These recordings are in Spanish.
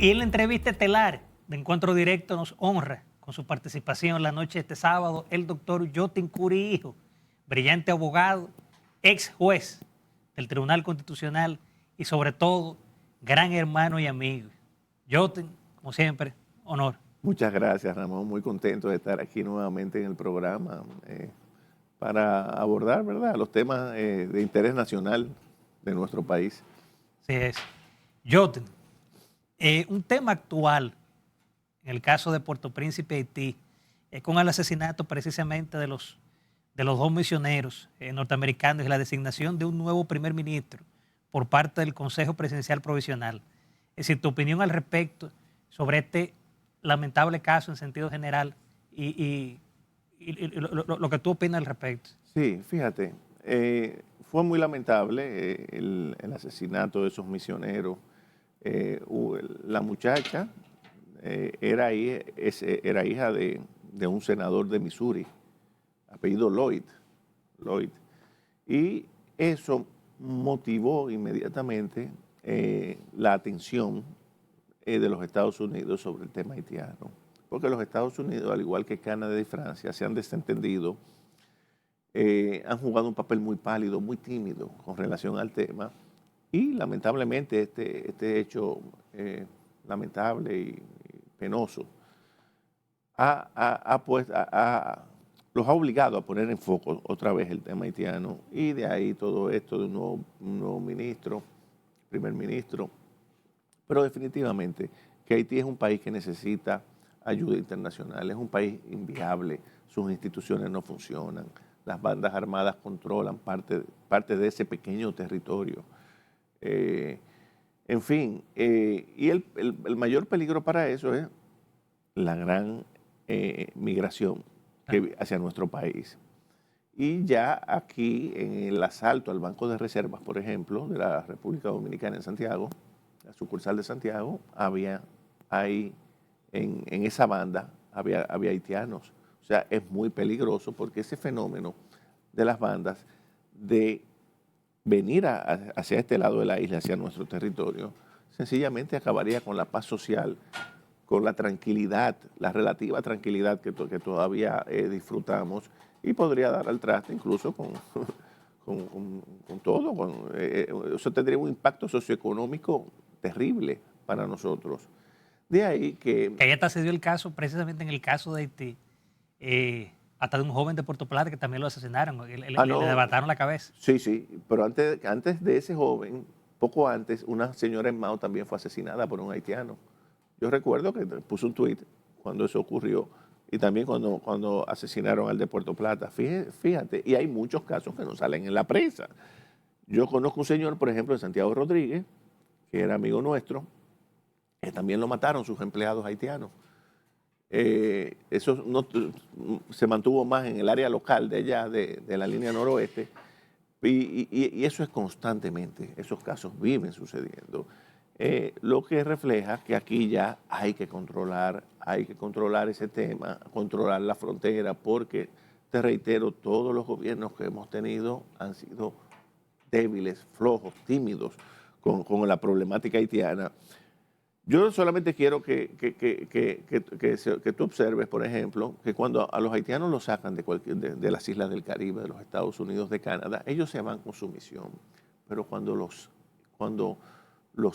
Y en la entrevista estelar de Encuentro Directo nos honra con su participación en la noche de este sábado el doctor Yotin Curi Hijo, brillante abogado, ex juez del Tribunal Constitucional y sobre todo gran hermano y amigo. Yotin, como siempre, honor. Muchas gracias, Ramón. Muy contento de estar aquí nuevamente en el programa para abordar, ¿verdad?, los temas de interés nacional de nuestro país. Así es. Yotin, un tema actual en el caso de Puerto Príncipe, Haití, con el asesinato precisamente de los dos misioneros norteamericanos y la designación de un nuevo primer ministro por parte del Consejo Presidencial Provisional. Es decir, tu opinión al respecto sobre este lamentable caso en sentido general y lo que tú opinas al respecto. Sí, fíjate, fue muy lamentable el asesinato de esos misioneros. La muchacha era hija de un senador de Missouri, apellido Lloyd. Y eso motivó inmediatamente la atención de los Estados Unidos sobre el tema haitiano. Porque los Estados Unidos, al igual que Canadá y Francia, se han desentendido, han jugado un papel muy pálido, muy tímido con relación al tema. Y lamentablemente este hecho lamentable y penoso los ha obligado a poner en foco otra vez el tema haitiano, y de ahí todo esto de un nuevo ministro, primer ministro. Pero definitivamente que Haití es un país que necesita ayuda internacional, es un país inviable, sus instituciones no funcionan, las bandas armadas controlan parte de ese pequeño territorio. En fin, y el mayor peligro para eso es la gran migración hacia nuestro país. Y ya aquí en el asalto al Banco de Reservas, por ejemplo, de la República Dominicana en Santiago, la sucursal de Santiago, en esa banda había haitianos. O sea, es muy peligroso porque ese fenómeno de las bandas de venir hacia este lado de la isla, hacia nuestro territorio, sencillamente acabaría con la paz social, con la tranquilidad, la relativa tranquilidad que todavía disfrutamos, y podría dar al traste incluso con todo. Eso tendría un impacto socioeconómico terrible para nosotros. De ahí que ahí hasta se dio el caso, precisamente en el caso de Haití, hasta de un joven de Puerto Plata que también lo asesinaron, le arrebataron la cabeza. Sí, pero antes de ese joven, poco antes, una señora en Mao también fue asesinada por un haitiano. Yo recuerdo que puse un tuit cuando eso ocurrió, y también cuando asesinaron al de Puerto Plata. Fíjate, y hay muchos casos que no salen en la prensa. Yo conozco un señor, por ejemplo, de Santiago Rodríguez, que era amigo nuestro, que también lo mataron sus empleados haitianos. Eso se mantuvo más en el área local de allá, de la línea noroeste, y eso es constantemente, esos casos viven sucediendo. Lo que refleja que aquí ya hay que controlar ese tema, controlar la frontera, porque, te reitero, todos los gobiernos que hemos tenido han sido débiles, flojos, tímidos con la problemática haitiana. Yo solamente quiero que tú observes, por ejemplo, que cuando a los haitianos los sacan de las islas del Caribe, de los Estados Unidos, de Canadá, ellos se van con su misión. Pero cuando los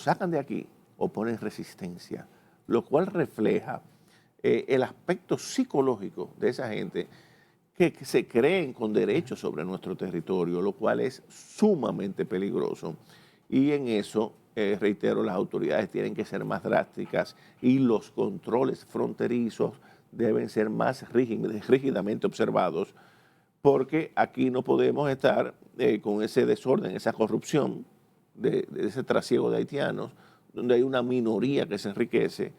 sacan de aquí, oponen resistencia, lo cual refleja el aspecto psicológico de esa gente que se creen con derechos sobre nuestro territorio, lo cual es sumamente peligroso. Y en eso, reitero, las autoridades tienen que ser más drásticas, y los controles fronterizos deben ser más rígidamente observados, porque aquí no podemos estar con ese desorden, esa corrupción de ese trasiego de haitianos, donde hay una minoría que se enriquece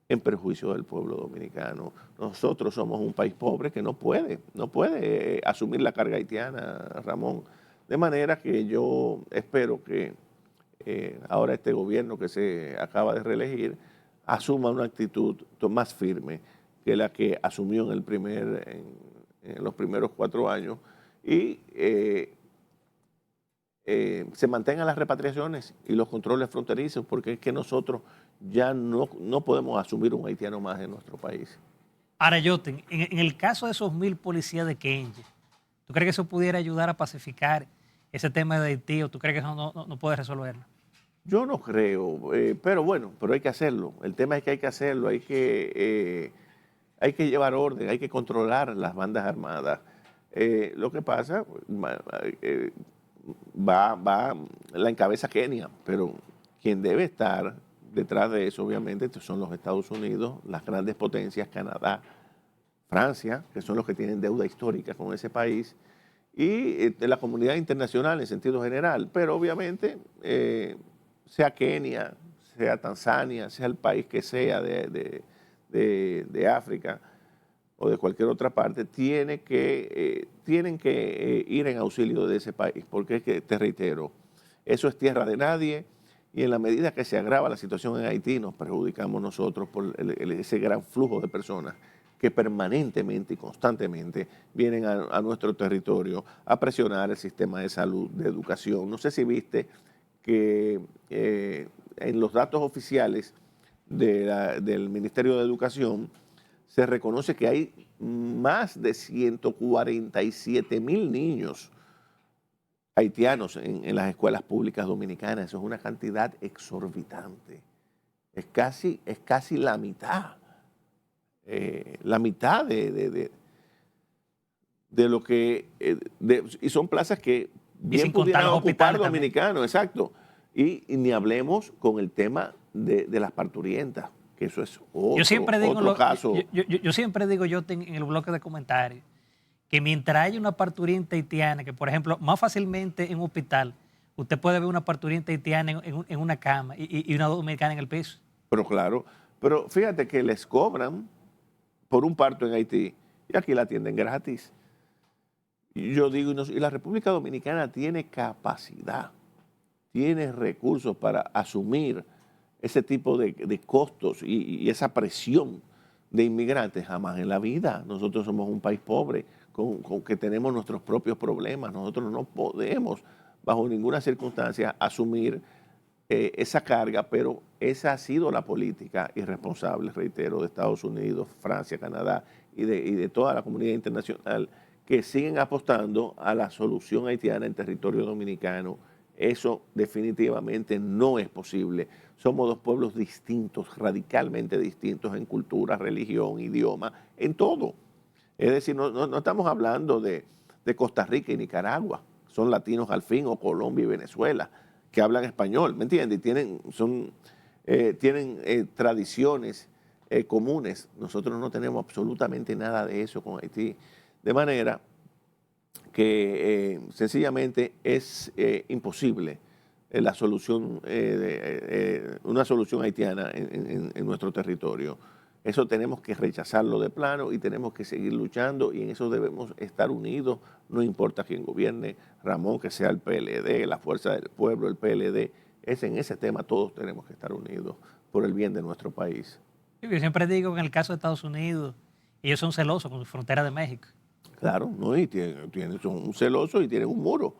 en perjuicio del pueblo dominicano. Nosotros somos un país pobre que no puede asumir la carga haitiana, Ramón. De manera que yo espero que ahora este gobierno que se acaba de reelegir asuma una actitud más firme que la que asumió en los primeros 4 años, y se mantengan las repatriaciones y los controles fronterizos, porque es que nosotros ya no podemos asumir un haitiano más en nuestro país. Ahora, Joten, en el caso de esos 1.000 policías de Kenge, ¿tú crees que eso pudiera ayudar a pacificar ese tema de Haití o tú crees que eso no puede resolverlo? Yo no creo, pero bueno, pero hay que hacerlo. El tema es que hay que hacerlo, hay que llevar orden, hay que controlar las bandas armadas. Lo que pasa, la encabeza Kenia, pero quien debe estar detrás de eso, obviamente, son los Estados Unidos, las grandes potencias, Canadá, Francia, que son los que tienen deuda histórica con ese país, y la comunidad internacional en sentido general. Pero obviamente, sea Kenia, sea Tanzania, sea el país que sea de África o de cualquier otra parte, tienen que ir en auxilio de ese país, porque es que, te reitero, eso es tierra de nadie, y en la medida que se agrava la situación en Haití, nos perjudicamos nosotros por ese gran flujo de personas que permanentemente y constantemente vienen a nuestro territorio a presionar el sistema de salud, de educación. No sé si viste que en los datos oficiales del Ministerio de Educación se reconoce que hay más de 147,000 niños haitianos en las escuelas públicas dominicanas. Eso es una cantidad exorbitante. Es casi la mitad. La mitad de lo que... y son plazas que bien pudieran ocupar dominicanos, exacto. Y ni hablemos con el tema de las parturientas, que eso es otro caso. Yo siempre digo, yo en el bloque de comentarios, que mientras haya una parturienta haitiana, que por ejemplo, más fácilmente en un hospital, usted puede ver una parturienta haitiana en una cama y una dominicana en el piso. Pero claro, pero fíjate que les cobran por un parto en Haití y aquí la atienden gratis. Y yo digo, y la República Dominicana tiene capacidad, tiene recursos para asumir ese tipo de costos y esa presión de inmigrantes. Jamás en la vida. Nosotros somos un país pobre, con que tenemos nuestros propios problemas. Nosotros no podemos, bajo ninguna circunstancia, asumir esa carga, pero esa ha sido la política irresponsable, reitero, de Estados Unidos, Francia, Canadá y de toda la comunidad internacional, que siguen apostando a la solución haitiana en territorio dominicano. Eso definitivamente no es posible. Somos dos pueblos distintos, radicalmente distintos en cultura, religión, idioma, en todo. Es decir, no estamos hablando de Costa Rica y Nicaragua, son latinos al fin, o Colombia y Venezuela, que hablan español, ¿me entiendes? Y tienen tradiciones comunes. Nosotros no tenemos absolutamente nada de eso con Haití. De manera que sencillamente es imposible una solución haitiana en nuestro territorio. Eso tenemos que rechazarlo de plano y tenemos que seguir luchando, y en eso debemos estar unidos, no importa quién gobierne, Ramón, que sea el PLD, la Fuerza del Pueblo, el PLD. En ese tema todos tenemos que estar unidos por el bien de nuestro país. Yo siempre digo que en el caso de Estados Unidos, ellos son celosos con su frontera de México. Claro, ¿no? Y son celosos y tienen un muro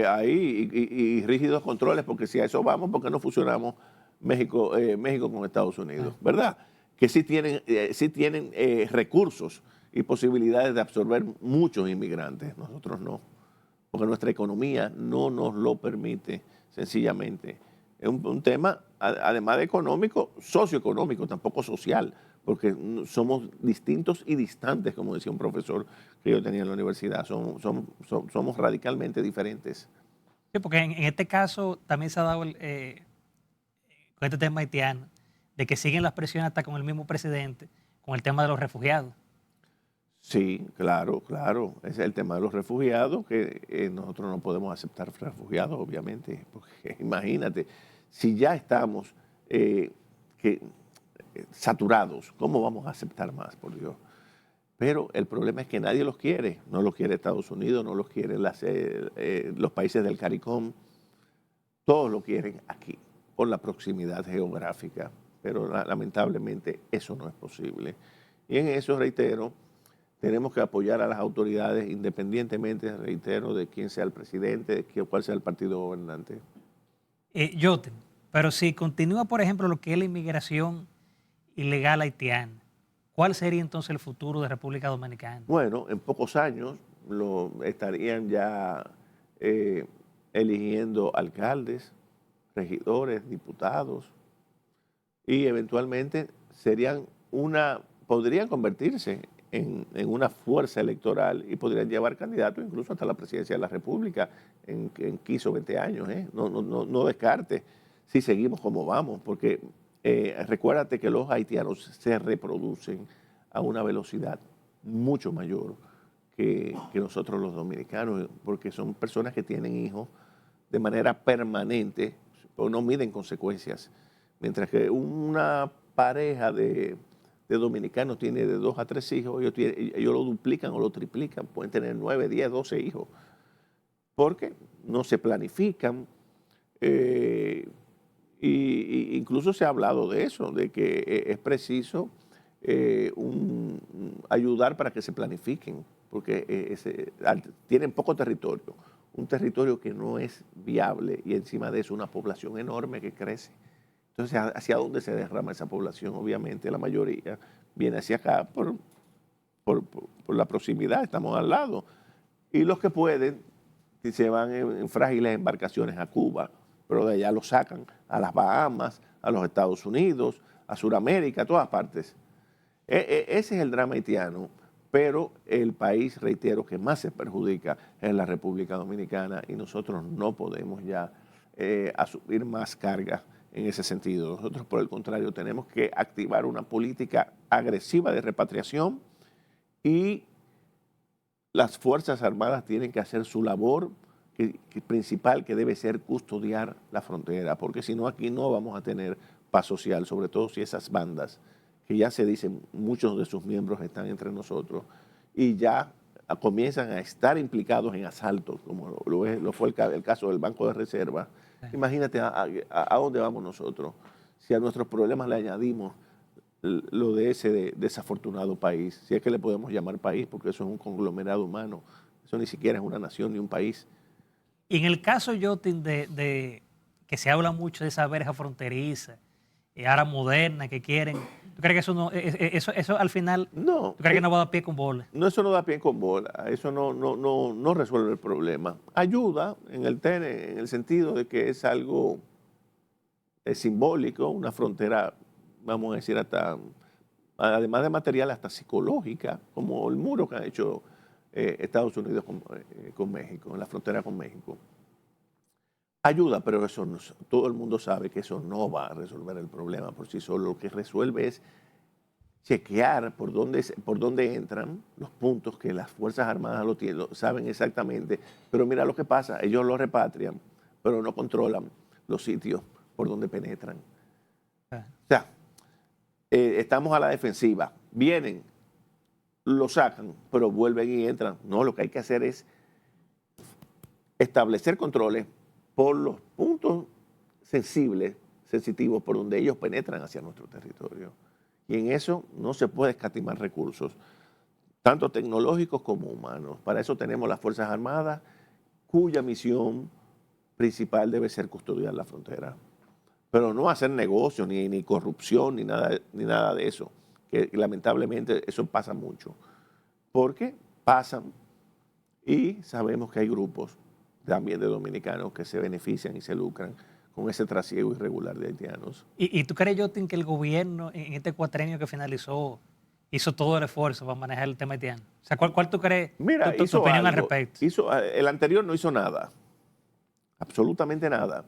ahí y rígidos controles, porque si a eso vamos, ¿por qué no fusionamos México con Estados Unidos? ¿Verdad? Que sí tienen recursos y posibilidades de absorber muchos inmigrantes. Nosotros no, porque nuestra economía no nos lo permite, sencillamente. Es un tema, además de económico, socioeconómico, tampoco social, porque somos distintos y distantes, como decía un profesor que yo tenía en la universidad. Somos radicalmente diferentes. Sí, porque en este caso también se ha dado con este tema haitiano, de que siguen las presiones hasta con el mismo presidente, con el tema de los refugiados. Sí, claro. Ese es el tema de los refugiados, que nosotros no podemos aceptar refugiados, obviamente, porque imagínate, si ya estamos saturados, ¿cómo vamos a aceptar más, por Dios? Pero el problema es que nadie los quiere. No los quiere Estados Unidos, no los quieren los países del CARICOM. Todos lo quieren aquí, por la proximidad geográfica. Pero lamentablemente eso no es posible. Y en eso, reitero, tenemos que apoyar a las autoridades independientemente, reitero, de quién sea el presidente, de cuál sea el partido gobernante. Joten, pero si continúa, por ejemplo, lo que es la inmigración ilegal haitiana, ¿cuál sería entonces el futuro de República Dominicana? Bueno, en pocos años estarían ya eligiendo alcaldes, regidores, diputados, y eventualmente podrían convertirse en una fuerza electoral y podrían llevar candidatos incluso hasta la presidencia de la República en 15 o 20 años. No descarte si seguimos como vamos, porque recuérdate que los haitianos se reproducen a una velocidad mucho mayor que nosotros los dominicanos, porque son personas que tienen hijos de manera permanente, o no miden consecuencias, mientras que una pareja de dominicanos tiene de 2 a 3 hijos, ellos lo duplican o lo triplican, pueden tener 9, 10, 12 hijos, porque no se planifican, y incluso se ha hablado de eso, de que es preciso ayudar para que se planifiquen, porque tienen poco territorio, un territorio que no es viable y encima de eso una población enorme que crece. Entonces, ¿hacia dónde se derrama esa población? Obviamente la mayoría viene hacia acá por la proximidad, estamos al lado. Y los que pueden se van en frágiles embarcaciones a Cuba, pero de allá los sacan a las Bahamas, a los Estados Unidos, a Sudamérica, a todas partes. Ese es el drama haitiano, pero el país, reitero, que más se perjudica es la República Dominicana y nosotros no podemos ya asumir más carga en ese sentido. Nosotros, por el contrario, tenemos que activar una política agresiva de repatriación y las Fuerzas Armadas tienen que hacer su labor principal, que debe ser custodiar la frontera, porque si no, aquí no vamos a tener paz social, sobre todo si esas bandas, que ya se dicen, muchos de sus miembros están entre nosotros y ya comienzan a estar implicados en asaltos, como lo fue el caso del Banco de Reserva. Imagínate a dónde vamos nosotros si a nuestros problemas le añadimos lo de ese desafortunado país, si es que le podemos llamar país, porque eso es un conglomerado humano, eso ni siquiera es una nación ni un país. Y en el caso, Jotin, de que se habla mucho de esa verja fronteriza, ahora moderna que quieren, ¿tú crees que eso no, eso al final, no, tú crees que no va a dar pie con bola? No, eso no da pie con bola, eso no resuelve el problema. Ayuda en el sentido de que es algo simbólico, una frontera, vamos a decir, hasta, además de material, hasta psicológica, como el muro que ha hecho Estados Unidos con México, en la frontera con México. Ayuda, pero eso todo el mundo sabe que eso no va a resolver el problema por sí solo. Lo que resuelve es chequear por dónde entran los puntos que las Fuerzas Armadas lo saben exactamente. Pero mira lo que pasa, ellos lo repatrian, pero no controlan los sitios por donde penetran. O sea, estamos a la defensiva, vienen, lo sacan, pero vuelven y entran. No, lo que hay que hacer es establecer controles por los puntos sensitivos por donde ellos penetran hacia nuestro territorio. Y en eso no se puede escatimar recursos, tanto tecnológicos como humanos. Para eso tenemos las Fuerzas Armadas, cuya misión principal debe ser custodiar la frontera. Pero no hacer negocio, ni corrupción, ni nada de eso. Que lamentablemente eso pasa mucho. Porque pasan y sabemos que hay grupos también de dominicanos que se benefician y se lucran con ese trasiego irregular de haitianos. ¿Y tú crees, Jotin, que el gobierno en este cuatrenio que finalizó hizo todo el esfuerzo para manejar el tema haitiano? O sea, ¿cuál tú crees, Mira, tu opinión al respecto? El anterior no hizo nada, absolutamente nada.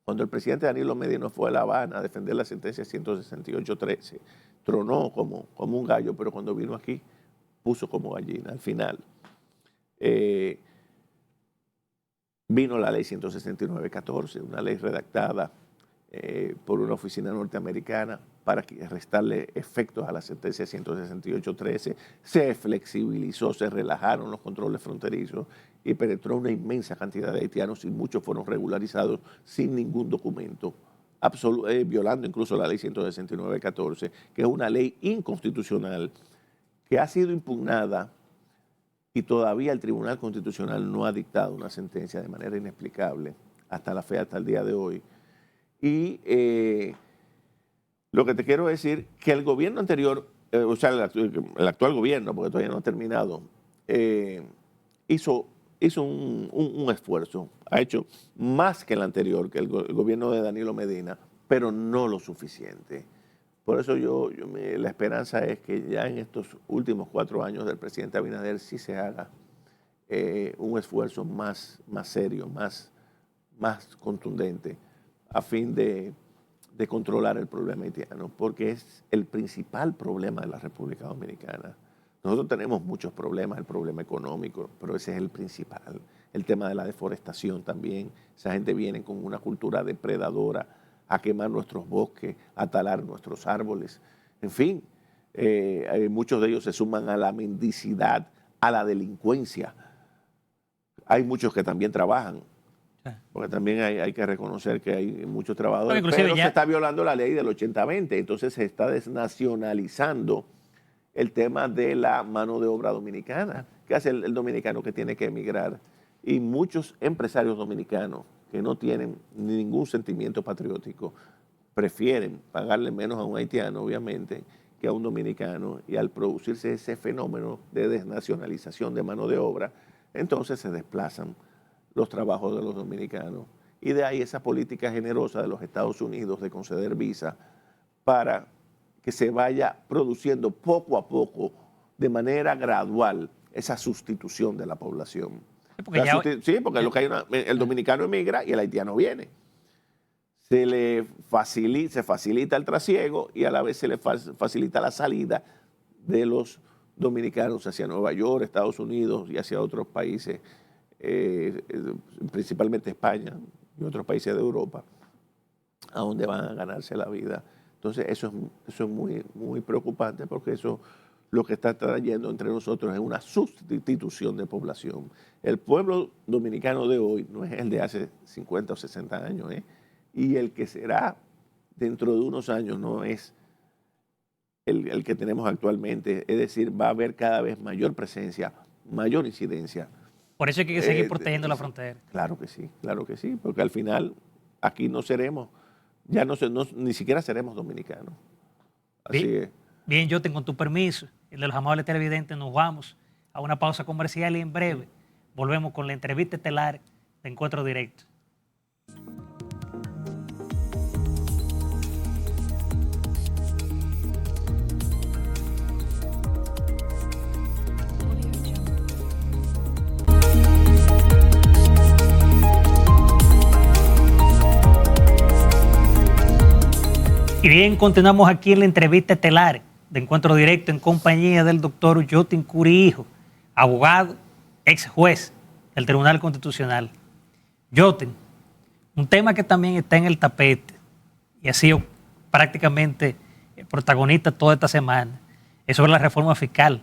Cuando el presidente Danilo Medina fue a La Habana a defender la sentencia 168-13, tronó como un gallo, pero cuando vino aquí puso como gallina al final. Vino la ley 169-14, una ley redactada por una oficina norteamericana para restarle efectos a la sentencia 168-13. Se flexibilizó, se relajaron los controles fronterizos y penetró una inmensa cantidad de haitianos y muchos fueron regularizados sin ningún documento, violando incluso la ley 169-14, que es una ley inconstitucional que ha sido impugnada y todavía el Tribunal Constitucional no ha dictado una sentencia de manera inexplicable hasta la fe, hasta el día de hoy. Y lo que te quiero decir, que el gobierno anterior, o sea, el actual gobierno, porque todavía no ha terminado, hizo un esfuerzo, ha hecho más que el anterior, que el gobierno de Danilo Medina, pero no lo suficiente. Por eso la esperanza es que ya en estos últimos 4 años del presidente Abinader sí se haga un esfuerzo más serio, más contundente, a fin de controlar el problema haitiano, porque es el principal problema de la República Dominicana. Nosotros tenemos muchos problemas, el problema económico, pero ese es el principal. El tema de la deforestación también. Esa gente viene con una cultura depredadora a quemar nuestros bosques, a talar nuestros árboles. En fin, muchos de ellos se suman a la mendicidad, a la delincuencia. Hay muchos que también trabajan, porque también hay que reconocer que hay muchos trabajadores, pero se está violando la ley del 80-20, entonces se está desnacionalizando el tema de la mano de obra dominicana. ¿Qué hace el dominicano que tiene que emigrar? Y muchos empresarios dominicanos que no tienen ningún sentimiento patriótico prefieren pagarle menos a un haitiano, obviamente, que a un dominicano, y al producirse ese fenómeno de desnacionalización de mano de obra, entonces se desplazan los trabajos de los dominicanos. Y de ahí esa política generosa de los Estados Unidos de conceder visa para que se vaya produciendo poco a poco, de manera gradual, esa sustitución de la población. Sí, porque lo que hay el dominicano emigra y el haitiano viene. Se facilita el trasiego y a la vez se le facilita la salida de los dominicanos hacia Nueva York, Estados Unidos y hacia otros países, principalmente España y otros países de Europa, a donde van a ganarse la vida. Entonces eso es muy, muy preocupante, porque eso lo que está trayendo entre nosotros es una sustitución de población. El pueblo dominicano de hoy no es el de hace 50 o 60 años, y el que será dentro de unos años no es el que tenemos actualmente. Es decir, va a haber cada vez mayor presencia, mayor incidencia. Por eso hay que seguir protegiendo la frontera. Claro que sí, porque al final aquí no seremos, ni siquiera seremos dominicanos. Así es. Bien, yo con tu permiso, el de los amables televidentes, nos vamos a una pausa comercial y en breve volvemos con la entrevista estelar de Encuentro Directo. Y bien, continuamos aquí en la entrevista estelar de Encuentro Directo en compañía del doctor Yotin Curi Hijo, abogado, ex juez del Tribunal Constitucional. Yotin, un tema que también está en el tapete y ha sido prácticamente el protagonista toda esta semana, es sobre la reforma fiscal,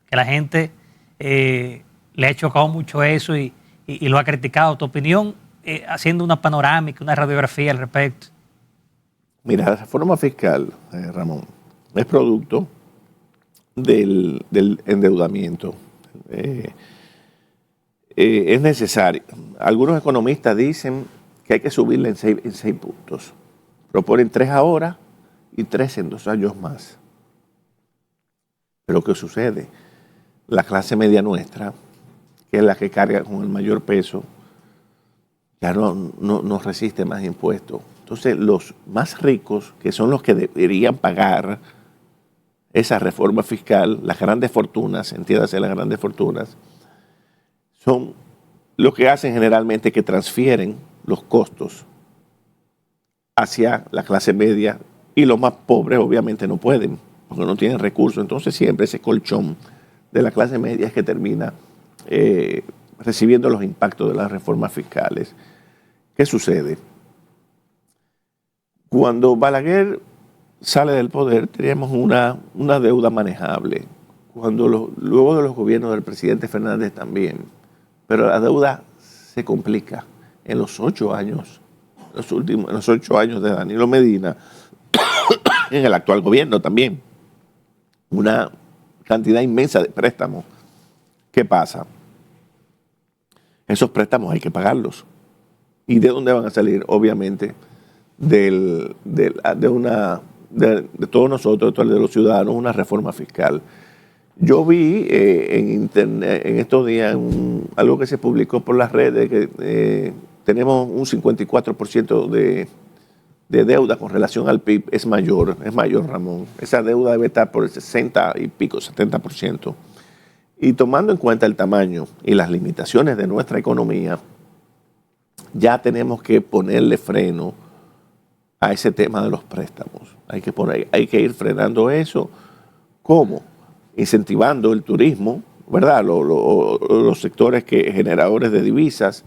que la gente le ha chocado mucho eso y lo ha criticado. Tu opinión, haciendo una panorámica, una radiografía al respecto. Mira, la reforma fiscal, Ramón, es producto del endeudamiento. Es necesario. Algunos economistas dicen que hay que subirle en 6 puntos. Proponen 3 ahora y 3 en 2 años más. Pero ¿qué sucede? La clase media nuestra, que es la que carga con el mayor peso, ya no resiste más impuestos. Entonces, los más ricos, que son los que deberían pagar esa reforma fiscal, las grandes fortunas, entiéndase las grandes fortunas, son los que hacen generalmente que transfieren los costos hacia la clase media, y los más pobres obviamente no pueden, porque no tienen recursos. Entonces siempre ese colchón de la clase media es que termina recibiendo los impactos de las reformas fiscales. ¿Qué sucede? Cuando Balaguer sale del poder, teníamos una deuda manejable. Luego de los gobiernos del presidente Fernández también. Pero la deuda se complica en los 8 años, en los 8 años de Danilo Medina, en el actual gobierno también. Una cantidad inmensa de préstamos. ¿Qué pasa? Esos préstamos hay que pagarlos. ¿Y de dónde van a salir? Obviamente de todos nosotros, de los ciudadanos, una reforma fiscal. Yo vi en internet en estos días algo que se publicó por las redes, que tenemos un 54% de deuda con relación al PIB. Es mayor, Ramón. Esa deuda debe estar por el 60 y pico, 70%. Y tomando en cuenta el tamaño y las limitaciones de nuestra economía, ya tenemos que ponerle freno a ese tema de los préstamos. Hay que ir frenando eso. ¿Cómo? Incentivando el turismo, ¿verdad? Los sectores generadores de divisas,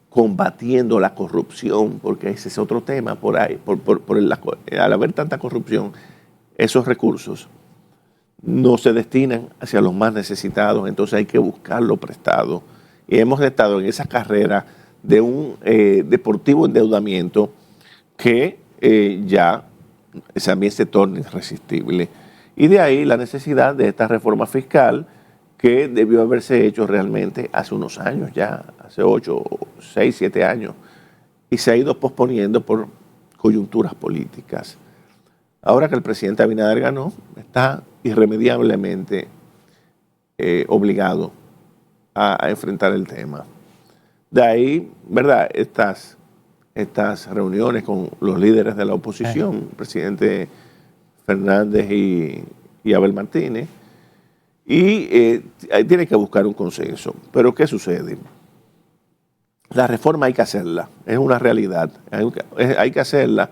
combatiendo la corrupción, porque ese es otro tema por ahí. Al haber tanta corrupción, esos recursos no se destinan hacia los más necesitados, entonces hay que buscarlo prestado. Y hemos estado en esa carrera de un deportivo endeudamiento que ya también se torna irresistible. Y de ahí la necesidad de esta reforma fiscal que debió haberse hecho realmente hace unos años ya, hace 8, 6, 7 años, y se ha ido posponiendo por coyunturas políticas. Ahora que el presidente Abinader ganó, está irremediablemente obligado a enfrentar el tema. De ahí, ¿verdad?, estas reuniones con los líderes de la oposición, el presidente Fernández y Abel Martínez, y tiene que buscar un consenso. Pero ¿qué sucede? La reforma hay que hacerla, es una realidad, hay que hacerla,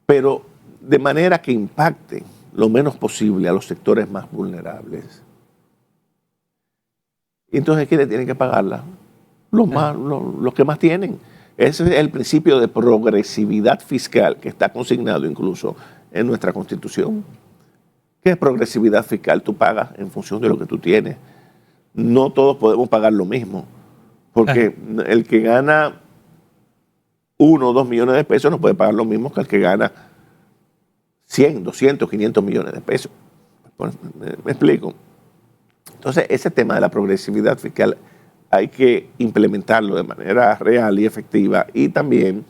pero de manera que impacte lo menos posible a los sectores más vulnerables. Y entonces, ¿quiénes tienen que pagarla? Los que más tienen. Ese es el principio de progresividad fiscal que está consignado incluso en nuestra Constitución. ¿Qué es progresividad fiscal? Tú pagas en función de lo que tú tienes. No todos podemos pagar lo mismo, porque el que gana 1 o 2 millones de pesos no puede pagar lo mismo que el que gana 100, 200, 500 millones de pesos. ¿Me explico? Entonces, ese tema de la progresividad fiscal hay que implementarlo de manera real y efectiva, y también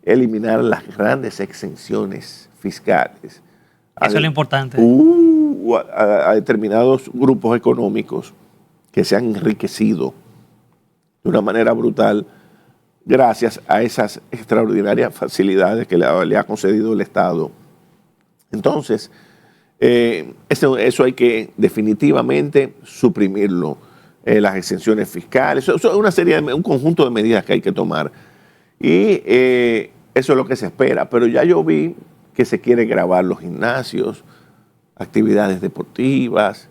eliminar las grandes exenciones fiscales. Eso es lo importante. A determinados grupos económicos que se han enriquecido de una manera brutal gracias a esas extraordinarias facilidades que le ha concedido el Estado. Entonces, eso hay que definitivamente suprimirlo. Las exenciones fiscales, eso es un conjunto de medidas que hay que tomar. Y eso es lo que se espera. Pero ya yo vi que se quiere gravar los gimnasios, actividades deportivas,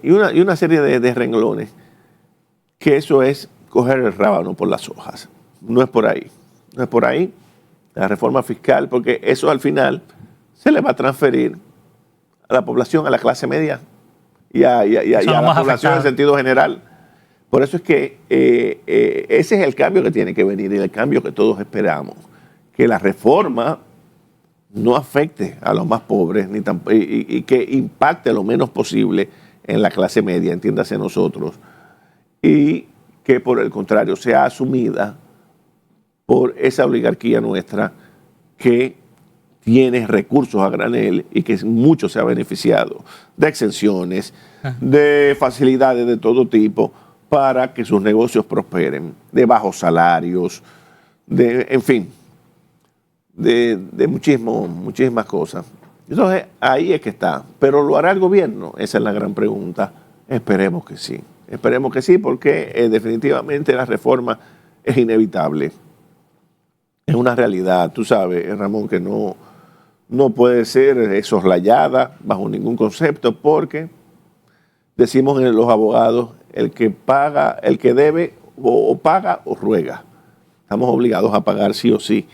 y una serie de renglones, que eso es coger el rábano por las hojas. No es por ahí. No es por ahí la reforma fiscal, porque eso al final se le va a transferir a la población, a la clase media y a la población en sentido general. Por eso es que ese es el cambio que tiene que venir, y el cambio que todos esperamos. Que la reforma no afecte a los más pobres y que impacte lo menos posible en la clase media, entiéndase nosotros, y que por el contrario sea asumida por esa oligarquía nuestra que tiene recursos a granel y que mucho se ha beneficiado de exenciones, de facilidades de todo tipo para que sus negocios prosperen, de bajos salarios, en fin, de muchísimas cosas. Entonces, ahí es que está. ¿Pero lo hará el gobierno? Esa es la gran pregunta. Esperemos que sí. Esperemos que sí, porque definitivamente la reforma es inevitable. Es una realidad. Tú sabes, Ramón, que no puede ser soslayada bajo ningún concepto, porque decimos en los abogados, el que paga, el que debe o paga o ruega. Estamos obligados a pagar sí o sí.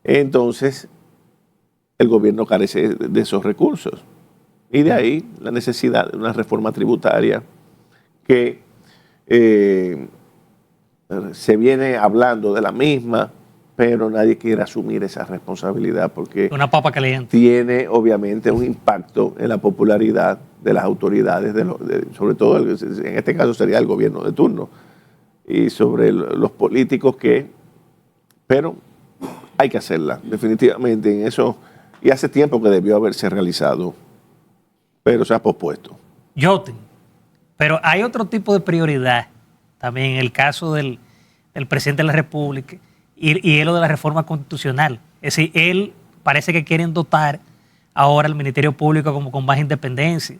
Entonces, el gobierno carece de esos recursos. Y de ahí la necesidad de una reforma tributaria que se viene hablando de la misma, pero nadie quiere asumir esa responsabilidad porque Una papa caliente. tiene obviamente un impacto en la popularidad de las autoridades, sobre todo en este caso sería el gobierno de turno, y sobre los políticos pero hay que hacerla, definitivamente en eso, y hace tiempo que debió haberse realizado, pero se ha pospuesto. Yoten, pero hay otro tipo de prioridad también en el caso del presidente de la República y lo de la reforma constitucional. Es decir, él parece que quieren dotar ahora al Ministerio Público como con más independencia,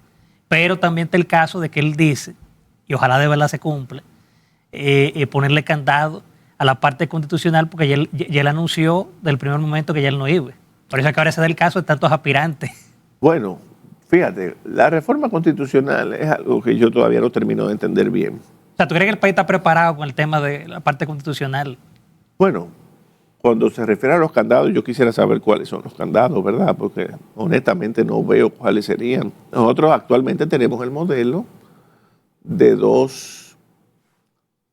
pero también está el caso de que él dice, y ojalá de verdad se cumpla, ponerle candado a la parte constitucional porque ya él anunció del primer momento que ya él no iba. Por eso es que ahora se da el caso de tantos aspirantes. Bueno, fíjate, la reforma constitucional es algo que yo todavía no termino de entender bien. O sea, ¿tú crees que el país está preparado con el tema de la parte constitucional? Bueno, cuando se refiere a los candados, yo quisiera saber cuáles son los candados, ¿verdad? Porque honestamente no veo cuáles serían. Nosotros actualmente tenemos el modelo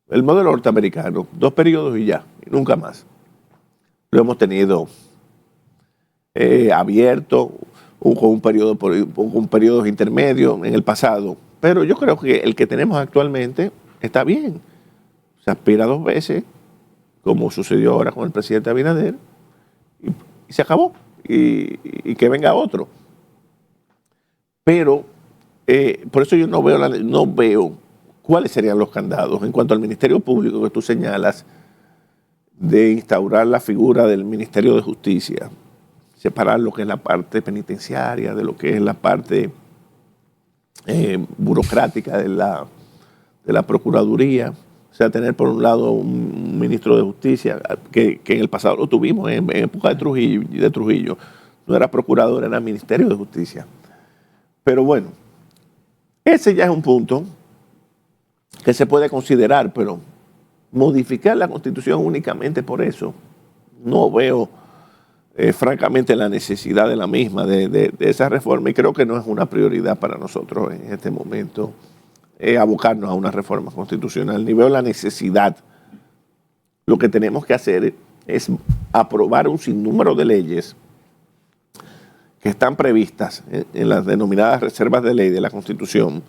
el modelo norteamericano, 2 periodos y ya, y nunca más. Lo hemos tenido abierto, con un periodo intermedio en el pasado, pero yo creo que el que tenemos actualmente está bien. Se aspira 2 veces, como sucedió ahora con el presidente Abinader, y se acabó, y que venga otro. Pero por eso yo no veo cuáles serían los candados en cuanto al Ministerio Público que tú señalas, de instaurar la figura del Ministerio de Justicia, separar lo que es la parte penitenciaria de lo que es la parte burocrática de la Procuraduría. O sea, tener por un lado un ministro de Justicia, que en el pasado lo tuvimos, en época de Trujillo. No era procurador, era Ministerio de Justicia. Pero bueno, ese ya es un punto que se puede considerar, pero modificar la Constitución únicamente por eso, no veo francamente la necesidad de la misma, de esa reforma, y creo que no es una prioridad para nosotros en este momento abocarnos a una reforma constitucional, ni veo la necesidad. Lo que tenemos que hacer es aprobar un sinnúmero de leyes que están previstas en las denominadas reservas de ley de la Constitución,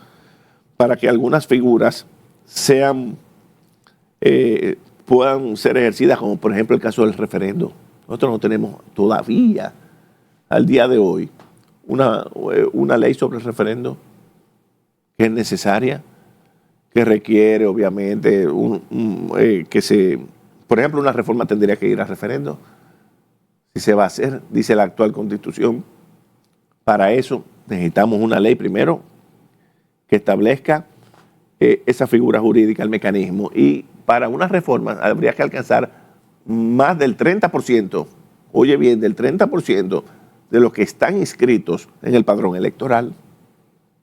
para que algunas figuras puedan ser ejercidas, como por ejemplo el caso del referendo. Nosotros no tenemos todavía, al día de hoy, una ley sobre el referendo que es necesaria, que requiere obviamente por ejemplo, una reforma tendría que ir a referendo. Si se va a hacer, dice la actual Constitución, para eso necesitamos una ley primero que establezca esa figura jurídica, el mecanismo, y para una reforma habría que alcanzar más del 30%, oye bien, del 30% de los que están inscritos en el padrón electoral,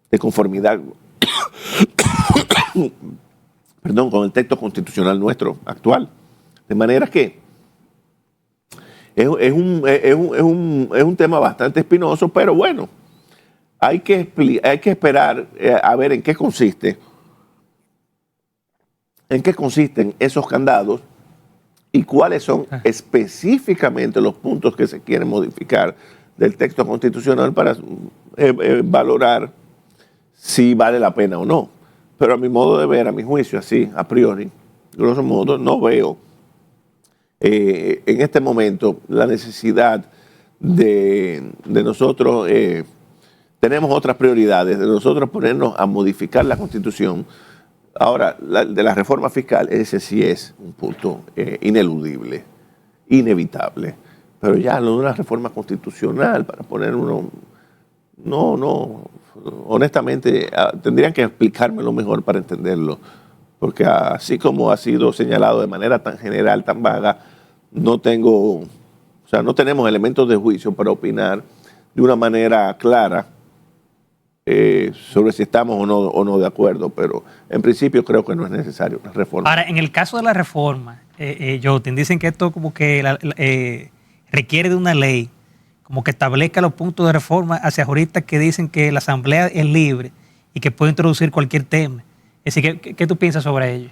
de conformidad con el texto constitucional nuestro actual. De manera que es un tema bastante espinoso, pero bueno, hay que esperar a ver en qué consisten esos candados y cuáles son específicamente los puntos que se quieren modificar del texto constitucional para valorar si vale la pena o no. Pero a mi modo de ver, a mi juicio, así, a priori, grosso modo, no veo en este momento la necesidad de nosotros, tenemos otras prioridades, de nosotros ponernos a modificar la Constitución. Ahora, de la reforma fiscal, ese sí es un punto ineludible, inevitable. Pero ya lo de una reforma constitucional para poner uno... No, honestamente, tendrían que explicármelo mejor para entenderlo. Porque así como ha sido señalado de manera tan general, tan vaga, no tenemos elementos de juicio para opinar de una manera clara sobre si estamos o no de acuerdo, pero en principio creo que no es necesario una reforma. Ahora, en el caso de la reforma, Yotin, dicen que esto como que requiere de una ley, como que establezca los puntos de reforma hacia juristas que dicen que la Asamblea es libre y que puede introducir cualquier tema. Es decir, ¿qué tú piensas sobre ello?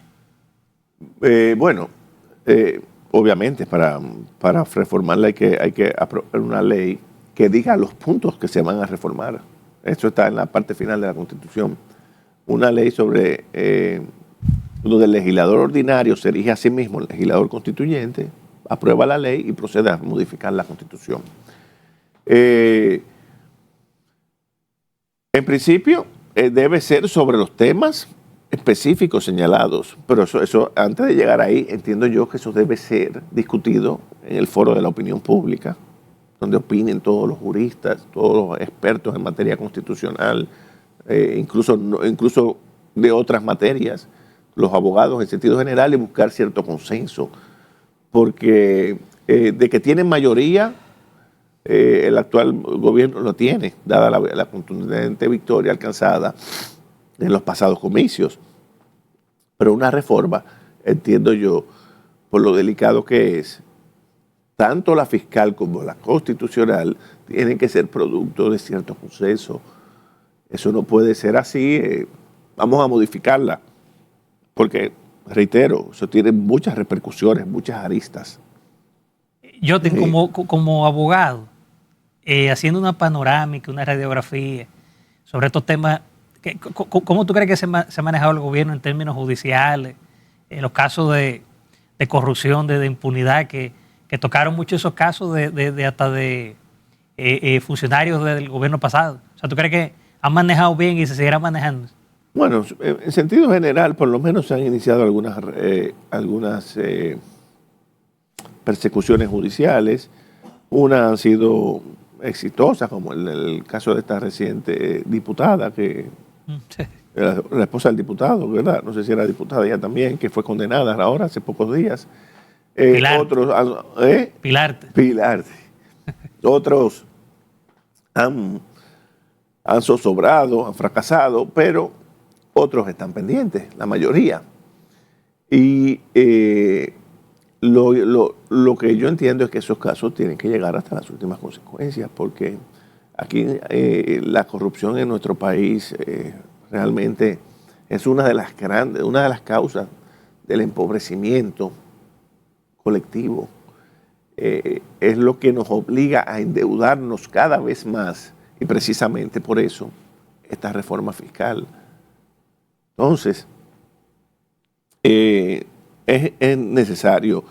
obviamente, para reformarla hay que aprobar una ley que diga los puntos que se van a reformar. Esto está en la parte final de la Constitución. Una ley sobre donde el legislador ordinario se erige a sí mismo, el legislador constituyente, aprueba la ley y procede a modificar la Constitución. En principio, debe ser sobre los temas específicos señalados, pero eso antes de llegar ahí, entiendo yo que eso debe ser discutido en el foro de la opinión pública, donde opinen todos los juristas, todos los expertos en materia constitucional, incluso de otras materias, los abogados en sentido general, y buscar cierto consenso, porque de que tienen mayoría, el actual gobierno lo tiene, dada la contundente victoria alcanzada en los pasados comicios. Pero una reforma, entiendo yo, por lo delicado que es, tanto la fiscal como la constitucional tienen que ser producto de cierto consenso. Eso no puede ser así. Vamos a modificarla, porque, reitero, eso tiene muchas repercusiones, muchas aristas. Yo como abogado, haciendo una panorámica, una radiografía sobre estos temas, ¿cómo tú crees que se ha manejado el gobierno en términos judiciales, en los casos de corrupción, de impunidad, que tocaron mucho esos casos de funcionarios del gobierno pasado? O sea, ¿tú crees que han manejado bien y se seguirá manejando? Bueno, en sentido general, por lo menos se han iniciado algunas persecuciones judiciales. Unas han sido exitosas, como el caso de esta reciente diputada, que era la esposa del diputado, ¿verdad? No sé si era diputada ella también, que fue condenada ahora hace pocos días. Pilarte. Otros han zozobrado, han fracasado, pero otros están pendientes, la mayoría. Y lo que yo entiendo es que esos casos tienen que llegar hasta las últimas consecuencias, porque aquí la corrupción en nuestro país realmente es una de las causas del empobrecimiento colectivo. Es lo que nos obliga a endeudarnos cada vez más, y precisamente por eso esta reforma fiscal. Entonces, es necesario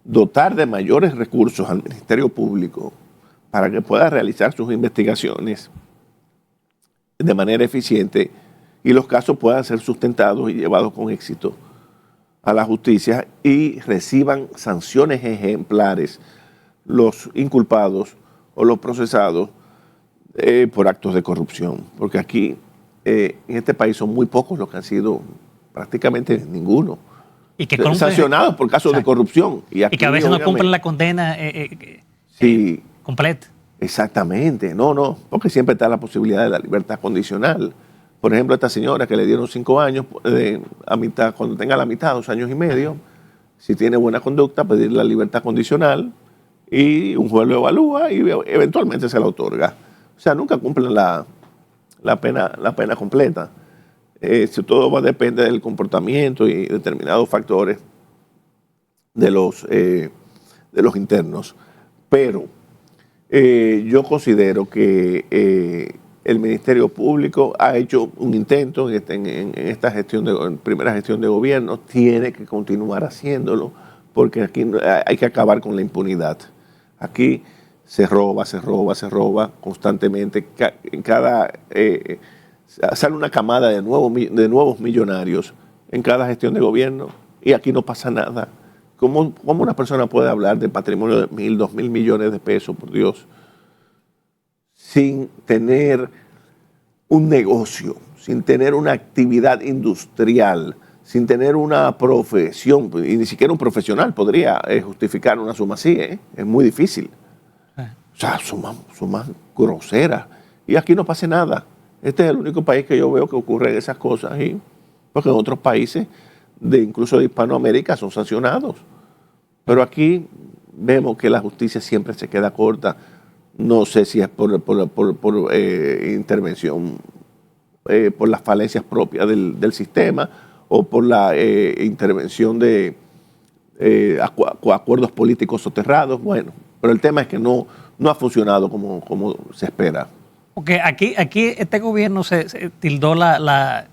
dotar de mayores recursos al Ministerio Público para que pueda realizar sus investigaciones de manera eficiente y los casos puedan ser sustentados y llevados con éxito a la justicia y reciban sanciones ejemplares los inculpados o los procesados por actos de corrupción. Porque aquí, en este país, son muy pocos los que han sido, prácticamente ninguno, y que sancionados por casos de corrupción. Y que a veces no cumplen la condena completa. Exactamente, no, porque siempre está la posibilidad de la libertad condicional. Por ejemplo, esta señora que le dieron 5 años, a mitad, cuando tenga la mitad, 2 años y medio, si tiene buena conducta, pedir la libertad condicional y un juez lo evalúa y eventualmente se la otorga. O sea, nunca cumplen la pena completa. Todo va a depender del comportamiento y determinados factores de los internos. Pero yo considero que el Ministerio Público ha hecho un intento en esta primera gestión de gobierno, tiene que continuar haciéndolo, porque aquí hay que acabar con la impunidad. Aquí se roba constantemente. Sale una camada de nuevos millonarios en cada gestión de gobierno y aquí no pasa nada. ¿Cómo una persona puede hablar de patrimonio de 1.000, 2.000 millones de pesos, por Dios, sin tener un negocio, sin tener una actividad industrial, sin tener una profesión? Y ni siquiera un profesional podría justificar una suma así, es muy difícil. O sea, sumas groseras. Y aquí no pasa nada. Este es el único país que yo veo que ocurren esas cosas, porque en otros países, incluso de Hispanoamérica, son sancionados. Pero aquí vemos que la justicia siempre se queda corta. No sé si es por intervención, por las falencias propias del sistema o por la intervención de acuerdos políticos soterrados, bueno, pero el tema es que no ha funcionado como se espera. Porque aquí este gobierno se tildó la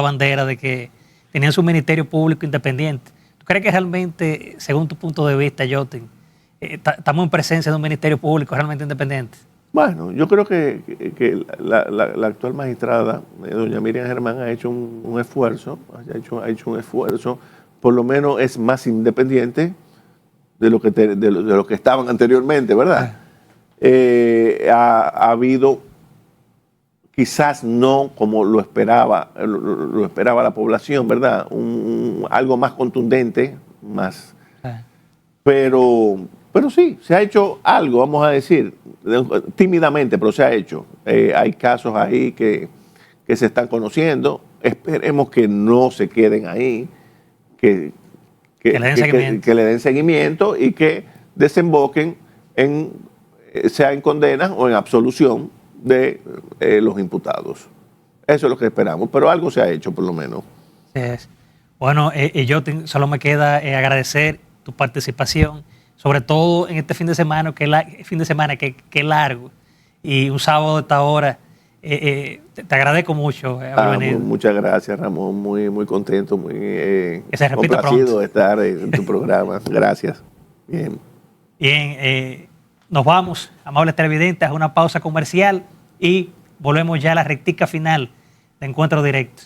bandera de que tenían su ministerio público independiente. ¿Tú crees que realmente, según tu punto de vista, Jotin, estamos en presencia de un ministerio público realmente independiente? Bueno, yo creo que la actual magistrada, doña Miriam Germán, ha hecho un esfuerzo, ha hecho un esfuerzo, por lo menos es más independiente de lo que estaban anteriormente, ¿verdad? Ha habido, quizás no como lo esperaba la población, ¿verdad? Algo más contundente, más. Pero sí, se ha hecho algo, vamos a decir, tímidamente, pero se ha hecho. Hay casos ahí que se están conociendo. Esperemos que no se queden ahí, que le den seguimiento y que desemboquen sea en condenas o en absolución de los imputados. Eso es lo que esperamos, pero algo se ha hecho por lo menos. Sí. Bueno, yo solo me queda agradecer tu participación, sobre todo en este fin de semana, que es largo, y un sábado de esta hora. Te agradezco mucho haber venido. Muchas gracias, Ramón. Muy, muy contento, muy complacido de estar en tu programa. Gracias. Bien. Bien, nos vamos, amables televidentes, a una pausa comercial y volvemos ya a la rectica final de Encuentro Directo.